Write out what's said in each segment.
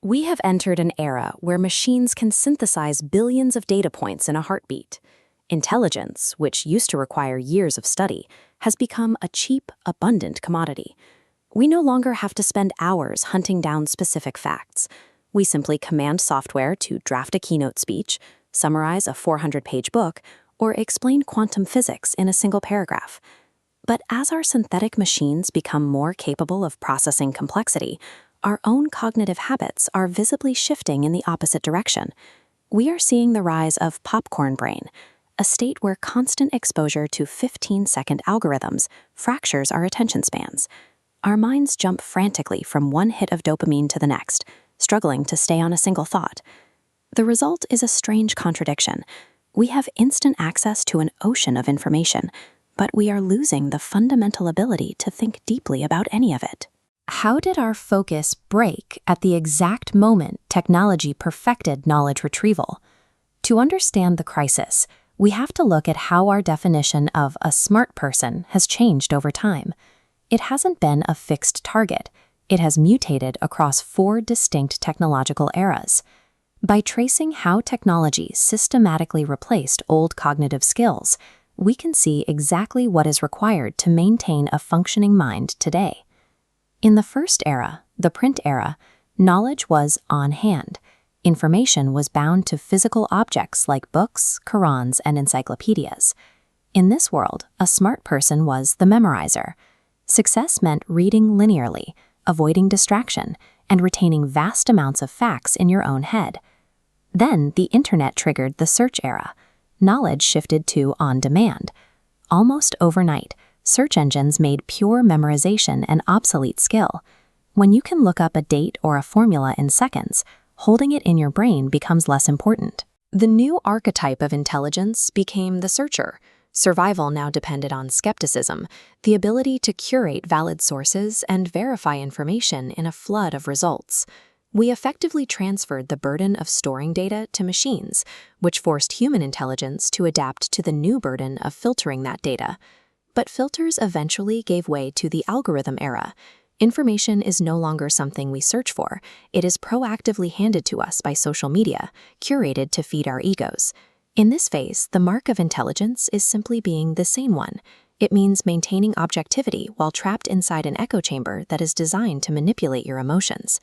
We have entered an era where machines can synthesize billions of data points in a heartbeat. Intelligence, which used to require years of study, has become a cheap, abundant commodity. We no longer have to spend hours hunting down specific facts. We simply command software to draft a keynote speech, summarize a 400-page book, or explain quantum physics in a single paragraph. But as our synthetic machines become more capable of processing complexity, our own cognitive habits are visibly shifting in the opposite direction. We are seeing the rise of popcorn brain, a state where constant exposure to 15-second algorithms fractures our attention spans. Our minds jump frantically from one hit of dopamine to the next, struggling to stay on a single thought. The result is a strange contradiction. We have instant access to an ocean of information, but we are losing the fundamental ability to think deeply about any of it. How did our focus break at the exact moment technology perfected knowledge retrieval? To understand the crisis, we have to look at how our definition of a smart person has changed over time. It hasn't been a fixed target. It has mutated across 4 distinct technological eras. By tracing how technology systematically replaced old cognitive skills, we can see exactly what is required to maintain a functioning mind today. In the first era, the print era, knowledge was on hand. Information was bound to physical objects like books, Qurans, and encyclopedias. In this world, a smart person was the memorizer. Success meant reading linearly, avoiding distraction, and retaining vast amounts of facts in your own head. Then the internet triggered the search era. Knowledge shifted to on-demand. Almost overnight, search engines made pure memorization an obsolete skill. When you can look up a date or a formula in seconds, holding it in your brain becomes less important. The new archetype of intelligence became the searcher. Survival now depended on skepticism, the ability to curate valid sources and verify information in a flood of results. We effectively transferred the burden of storing data to machines, which forced human intelligence to adapt to the new burden of filtering that data. But filters eventually gave way to the algorithm era. Information is no longer something we search for. It is proactively handed to us by social media, curated to feed our egos. In this phase, the mark of intelligence is simply being the sane one. It means maintaining objectivity while trapped inside an echo chamber that is designed to manipulate your emotions.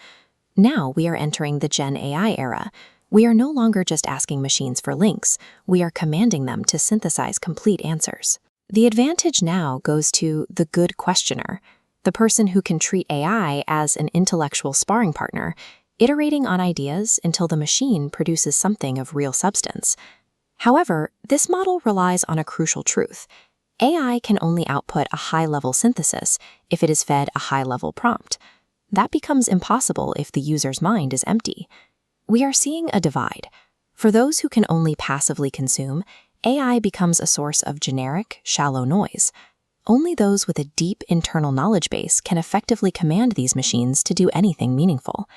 Now we are entering the Gen AI era. We are no longer just asking machines for links. We are commanding them to synthesize complete answers. The advantage now goes to the good questioner, the person who can treat AI as an intellectual sparring partner, iterating on ideas until the machine produces something of real substance. However, this model relies on a crucial truth. AI can only output a high-level synthesis if it is fed a high-level prompt. That becomes impossible if the user's mind is empty. We are seeing a divide. For those who can only passively consume, AI becomes a source of generic, shallow noise. Only those with a deep internal knowledge base can effectively command these machines to do anything meaningful.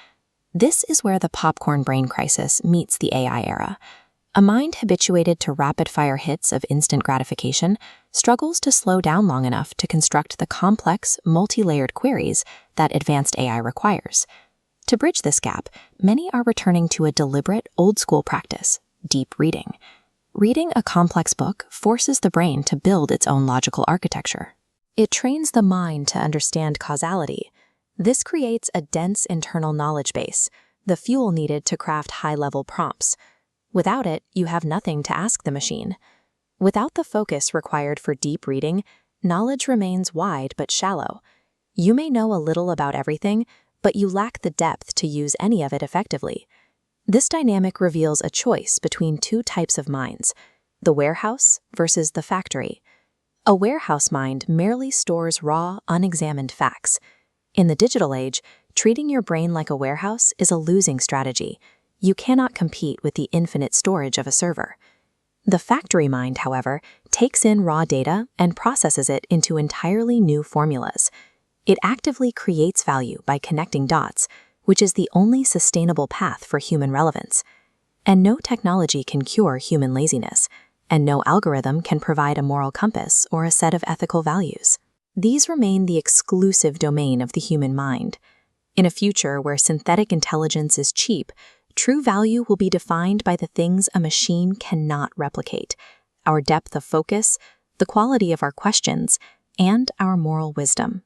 This is where the popcorn brain crisis meets the AI era. A mind habituated to rapid-fire hits of instant gratification struggles to slow down long enough to construct the complex, multi-layered queries that advanced AI requires. To bridge this gap, many are returning to a deliberate, old-school practice, deep reading. Reading a complex book forces the brain to build its own logical architecture. It trains the mind to understand causality. This creates a dense internal knowledge base, the fuel needed to craft high-level prompts. Without it, you have nothing to ask the machine. Without the focus required for deep reading, knowledge remains wide but shallow. You may know a little about everything, but you lack the depth to use any of it effectively. This dynamic reveals a choice between 2 types of minds, the warehouse versus the factory. A warehouse mind merely stores raw, unexamined facts. In the digital age, treating your brain like a warehouse is a losing strategy. You cannot compete with the infinite storage of a server. The factory mind, however, takes in raw data and processes it into entirely new formulas. It actively creates value by connecting dots, which is the only sustainable path for human relevance. And no technology can cure human laziness, and no algorithm can provide a moral compass or a set of ethical values. These remain the exclusive domain of the human mind. In a future where synthetic intelligence is cheap, true value will be defined by the things a machine cannot replicate: our depth of focus, the quality of our questions, and our moral wisdom.